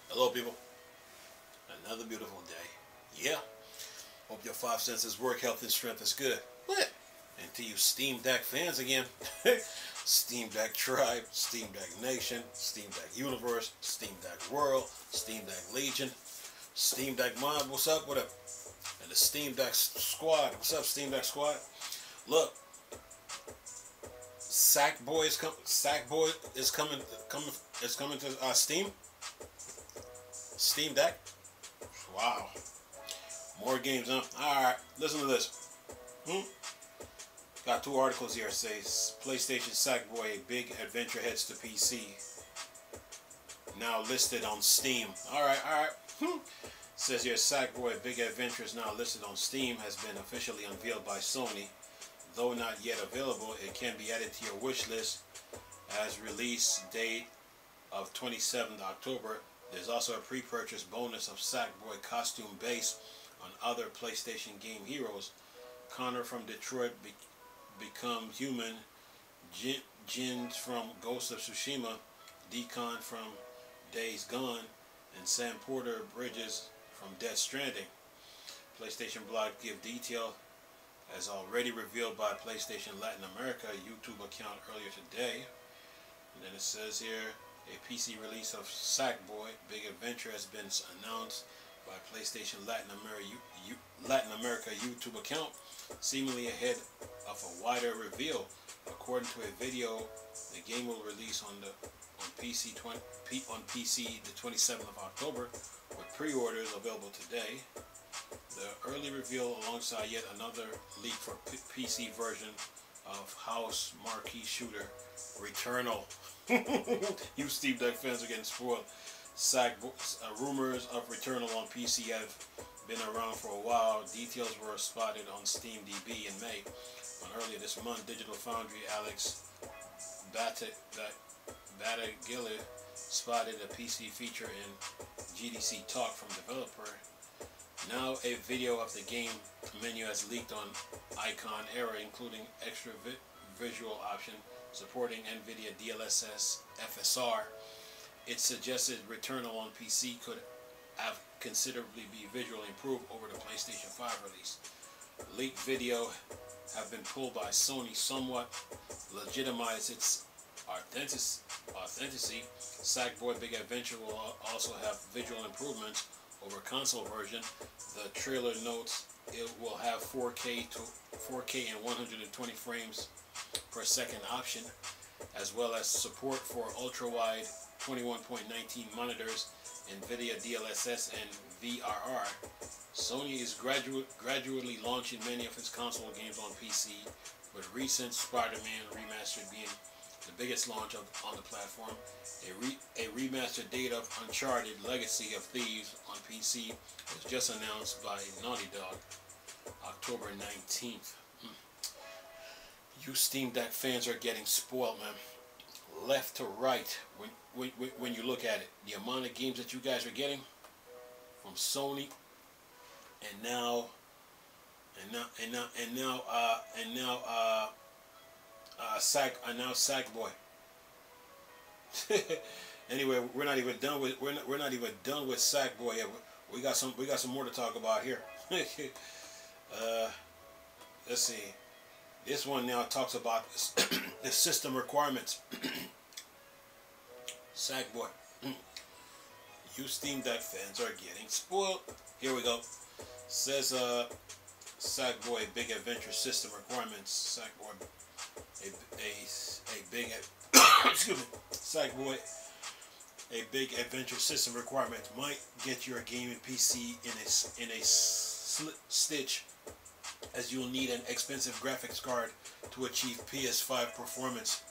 Hello, people. Another beautiful day. Yeah. Hope your five senses work, health, and strength is good. What? And to you Steam Deck fans again, Steam Deck Tribe, Steam Deck Nation, Steam Deck Universe, Steam Deck World, Steam Deck Legion, Steam Deck Mob, what's up with it? And the Steam Deck Squad, what's up, Steam Deck Squad? Look, Sackboy is coming to Steam Deck. Wow. More games, huh? Alright, listen to this. Got two articles here. It says PlayStation Sackboy, a big adventure heads to PC. Now listed on Steam. Alright. Says here Sackboy, a big adventure is now listed on Steam, has been officially unveiled by Sony. Though not yet available, it can be added to your wish list as release date of 27th October. There's also a pre-purchase bonus of Sackboy costume based on other PlayStation game heroes. Connor from Detroit become human. Jin from Ghost of Tsushima. Deacon from Days Gone. And Sam Porter Bridges from Death Stranding. PlayStation blog give detail as already revealed by PlayStation Latin America YouTube account earlier today. And then it says here, a PC release of Sackboy Big Adventure has been announced by PlayStation Latin America YouTube account, seemingly ahead of a wider reveal. According to a video, the game will release on PC the 27th of October, with pre-orders available today. The early reveal alongside yet another leak for PC version of House marquee shooter Returnal. You Steam Deck fans are getting spoiled. Rumors of Returnal on PC have been around for a while. Details were spotted on SteamDB in May. Earlier this month, Digital Foundry Alex Bataglia spotted a PC feature in GDC Talk from developer. Now a video of the game menu has leaked on Icon Era, including extra visual option supporting NVIDIA DLSS FSR. It suggested Returnal on PC could have considerably be visually improved over the PlayStation 5 release. Leaked video have been pulled by Sony somewhat legitimize its authenticity. Sackboy Big Adventure will also have visual improvements over console version. The trailer notes it will have 4K and 120 frames per second option, as well as support for ultra-wide 21.19 monitors, NVIDIA DLSS, and VRR. Sony is gradually launching many of its console games on PC, with recent Spider-Man Remastered being the biggest launch on the platform. A remastered date of Uncharted Legacy of Thieves on PC was just announced by Naughty Dog, October 19th. You Steam Deck fans are getting spoiled, man. Left to right, when you look at it, the amount of games that you guys are getting from Sony, and now Sackboy. Anyway, we're not even done with Sackboy yet. We got some more to talk about here. Let's see. This one now talks about the system requirements. Sackboy. You Steam Deck fans are getting spoiled. Here we go. Says Sackboy Big Adventure system requirements. Sackboy a big excuse me. Sackboy a big adventure system requirement might get your gaming PC in a stitch, as you'll need an expensive graphics card to achieve PS5 performance.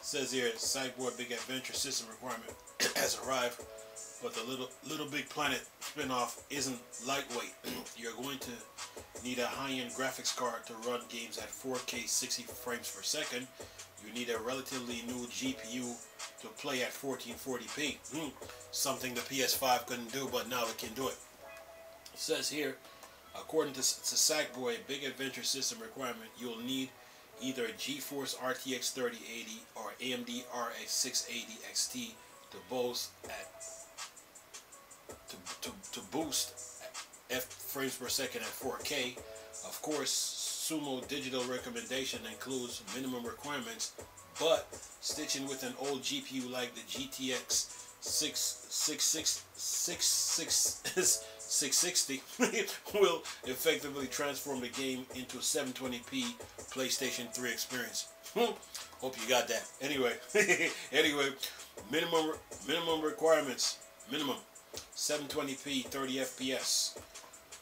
Says here, Sackboy Big Adventure system requirement has arrived, but the Little Big Planet spinoff isn't lightweight. You're going to need a high-end graphics card to run games at 4K 60 frames per second. You need a relatively new GPU to play at 1440p. Something the PS5 couldn't do, but now it can do it. It says here, according to Sackboy Big Adventure system requirement, you'll need either a GeForce RTX 3080 or AMD RX 680 XT to boast at to boost F frames per second at 4K. Of course, Sumo Digital recommendation includes minimum requirements, but stitching with an old GPU like the GTX 660 will effectively transform the game into a 720p PlayStation 3 experience. Hope you got that. Anyway, minimum requirements. Minimum 720p 30 FPS.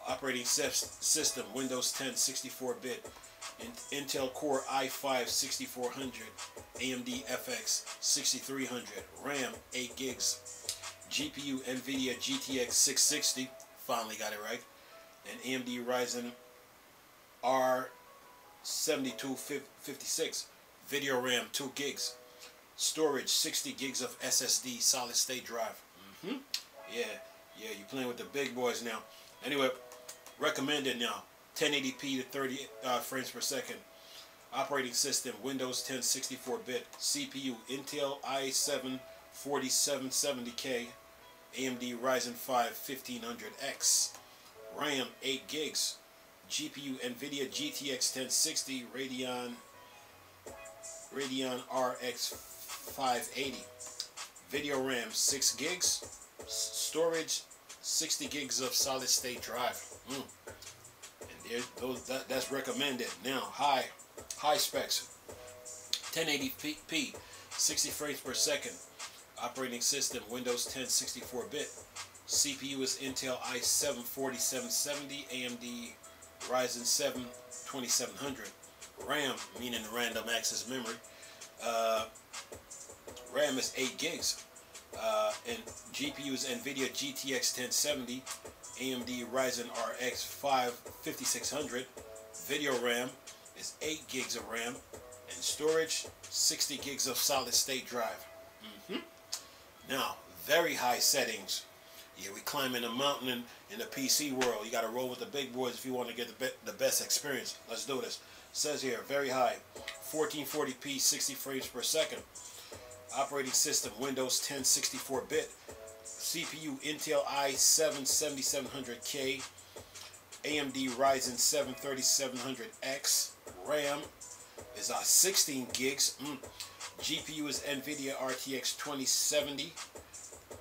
Operating system Windows 10 64-bit. Intel Core i5 6400. AMD FX 6300. RAM 8 gigs. GPU NVIDIA GTX 660. Finally got it right. And AMD Ryzen R7256. Video RAM 2 gigs. Storage 60 gigs of SSD solid state drive. Yeah, you're playing with the big boys now. Anyway, recommended now 1080p to 30 frames per second. Operating system Windows 10 64-bit. CPU Intel i7 4770K. AMD Ryzen 5 1500X. RAM 8 gigs. GPU NVIDIA GTX 1060 Radeon RX 580. Video RAM 6 gigs. Storage 60 gigs of solid state drive. And that's recommended. Now high specs. 1080p 60 frames per second. Operating system Windows 10 64-bit. CPU is Intel i7 4770, AMD Ryzen 7 2700. RAM, meaning random access memory. RAM is 8 gigs. And GPU is NVIDIA GTX 1070, AMD Ryzen RX 5 5600. Video RAM is 8 gigs of RAM. And storage, 60 gigs of solid state drive. Now, very high settings. Yeah, we climbing a mountain in the PC world. You got to roll with the big boys if you want to get the best experience. Let's do this. Says here, very high. 1440p, 60 frames per second. Operating system, Windows 10 64-bit. CPU, Intel i7 7700K. AMD Ryzen 7 3700X. RAM is 16 gigs. GPU is NVIDIA RTX 2070.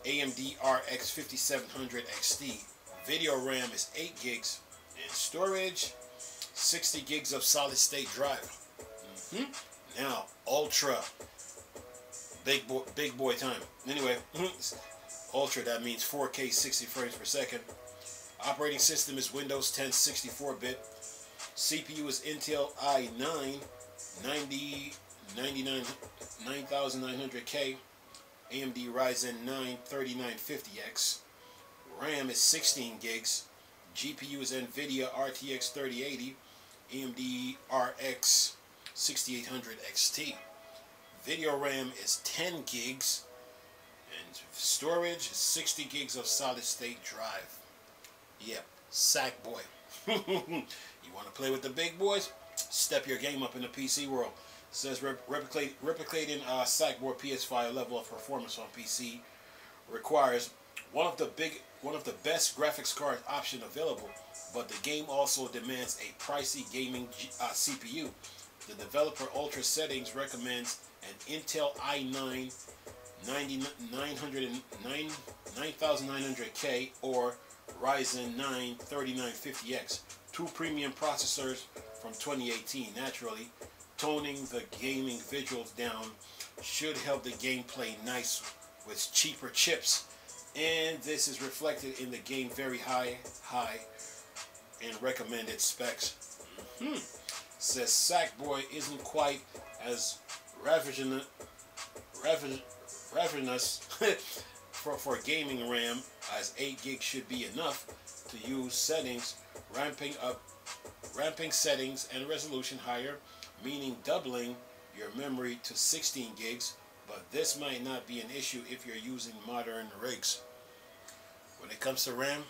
AMD RX 5700 XT. Video RAM is 8 gigs. And storage, 60 gigs of solid state drive. Now, ultra. Big boy time. Anyway, ultra, that means 4K 60 frames per second. Operating system is Windows 10 64-bit. CPU is Intel i9 9900K. AMD Ryzen 9 3950X. RAM is 16 gigs. GPU is NVIDIA RTX 3080. AMD RX 6800 XT. Video RAM is 10 gigs. And storage is 60 gigs of solid state drive. Yeah, sack boy. You want to play with the big boys? Step your game up in the PC world. It says replicating Sackboy PS5 level of performance on PC requires one of the best graphics card option available, but the game also demands a pricey gaming CPU. The developer Ultra Settings recommends an Intel i9 9900K or Ryzen 9 3950X, two premium processors from 2018. Naturally, toning the gaming visuals down should help the gameplay nice with cheaper chips, and this is reflected in the game very high and recommended specs. Says Sackboy isn't quite as ravenous for gaming RAM, as 8 gigs should be enough to use settings, ramping settings and resolution higher, meaning doubling your memory to 16 gigs, but this might not be an issue if you're using modern rigs. When it comes to RAM,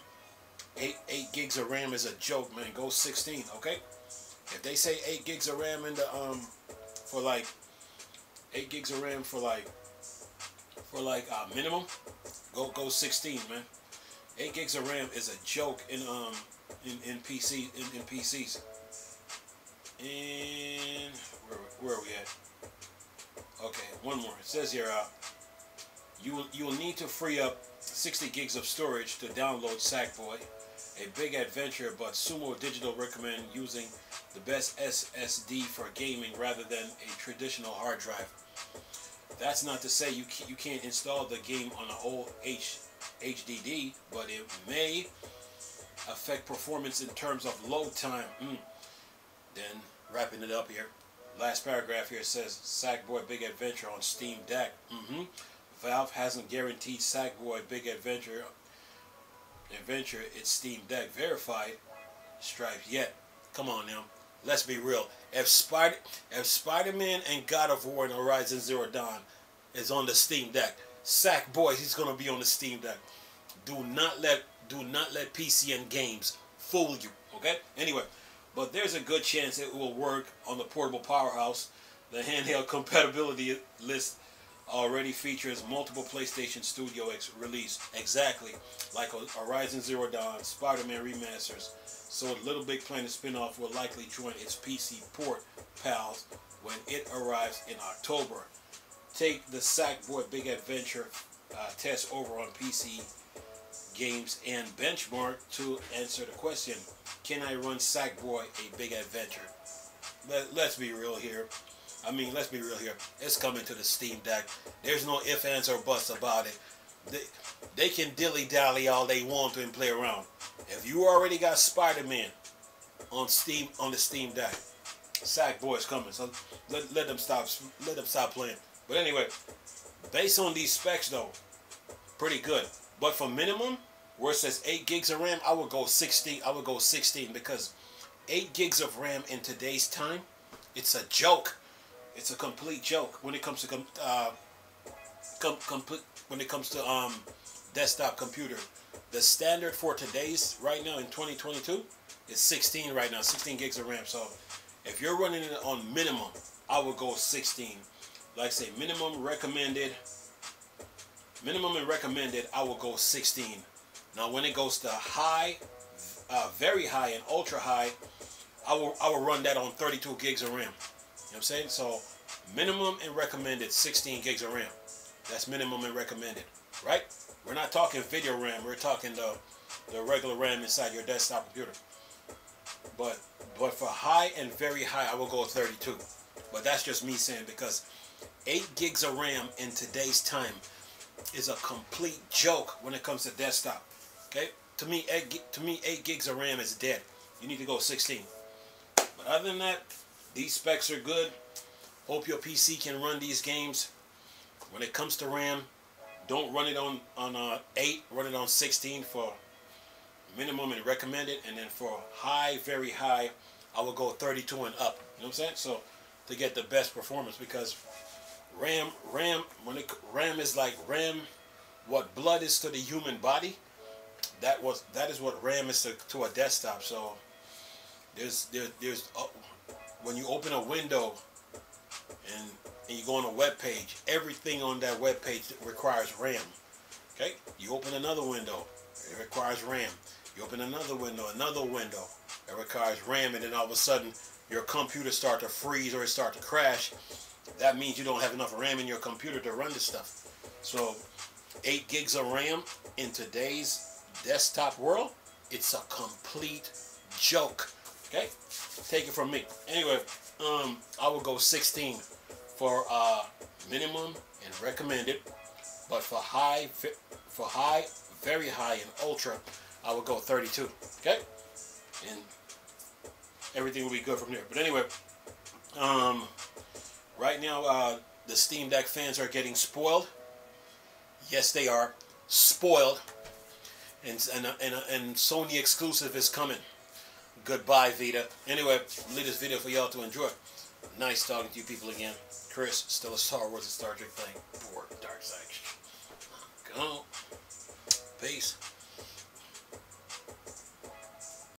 8 gigs of RAM is a joke, man. Go 16, okay? If they say 8 gigs of RAM in the for like 8 gigs of RAM for like minimum, go 16, man. 8 gigs of RAM is a joke in PCs. And where are we at? Okay, one more. It says here, you will need to free up 60 gigs of storage to download Sackboy, a big adventure, but Sumo Digital recommend using the best SSD for gaming rather than a traditional hard drive. That's not to say you can't install the game on an old HDD, but it may affect performance in terms of load time. Then wrapping it up here, last paragraph here says Sackboy Big Adventure on Steam Deck. Valve hasn't guaranteed Sackboy Big Adventure its Steam Deck verified stripes yet. Come on now, let's be real. If Spider-Man and God of War and Horizon Zero Dawn is on the Steam Deck, Sackboy, he's gonna be on the Steam Deck. Do not let PC and games fool you. Okay. Anyway, but there's a good chance it will work on the portable powerhouse. The handheld compatibility list already features multiple PlayStation Studio release, exactly like Horizon Zero Dawn, Spider-Man remasters. So Little Big Planet spin-off will likely join its PC port pals when it arrives in October. Take the Sackboy Big Adventure test over on PC games and benchmark to answer the question, can I run Sackboy a Big Adventure? Let's be real here. I mean, let's be real here. It's coming to the Steam Deck. There's no ifs, ands, or buts about it. They can dilly-dally all they want to and play around. If you already got Spider-Man on the Steam Deck, Sackboy's coming. So let them stop playing. But anyway, based on these specs though, pretty good. But for minimum, where it says 8 gigs of RAM, I would go 16. I would go 16 because 8 gigs of RAM in today's time, it's a joke. It's a complete joke when it comes to desktop computer. The standard for today's right now in 2022 is 16 right now, 16 gigs of RAM. So if you're running it on minimum, I would go 16. Like I say, minimum and recommended, I will go 16. Now when it goes to high, very high and ultra high, I will run that on 32 gigs of RAM. You know what I'm saying? So minimum and recommended 16 gigs of RAM. That's minimum and recommended, right? We're not talking video RAM. We're talking the regular RAM inside your desktop computer. But for high and very high, I will go 32. But that's just me saying, because 8 gigs of RAM in today's time is a complete joke when it comes to desktop. Okay? To me, 8 gigs of RAM is dead. You need to go 16. But other than that, these specs are good. Hope your PC can run these games. When it comes to RAM, don't run it on 8. Run it on 16 for minimum and recommended. And then for high, very high, I will go 32 and up. You know what I'm saying? So to get the best performance, because RAM is like RAM. What blood is to the human body, that is what RAM is to a desktop. So there's when you open a window and you go on a web page, everything on that web page requires RAM. Okay, you open another window, it requires RAM. You open another window, it requires RAM, and then all of a sudden your computer start to freeze or it start to crash. That means you don't have enough RAM in your computer to run this stuff. So 8 gigs of RAM in today's desktop world, it's a complete joke. Okay, take it from me. Anyway, I will go 16 for minimum and recommended, but for high, very high, and ultra, I will go 32. Okay, and everything will be good from there. But anyway, right now the Steam Deck fans are getting spoiled. Yes, they are spoiled, and Sony exclusive is coming. Goodbye, Vita. Anyway, leave this video for y'all to enjoy. Nice talking to you people again. Chris, still a Star Wars and Star Trek thing. For Dark Side. Go. Peace.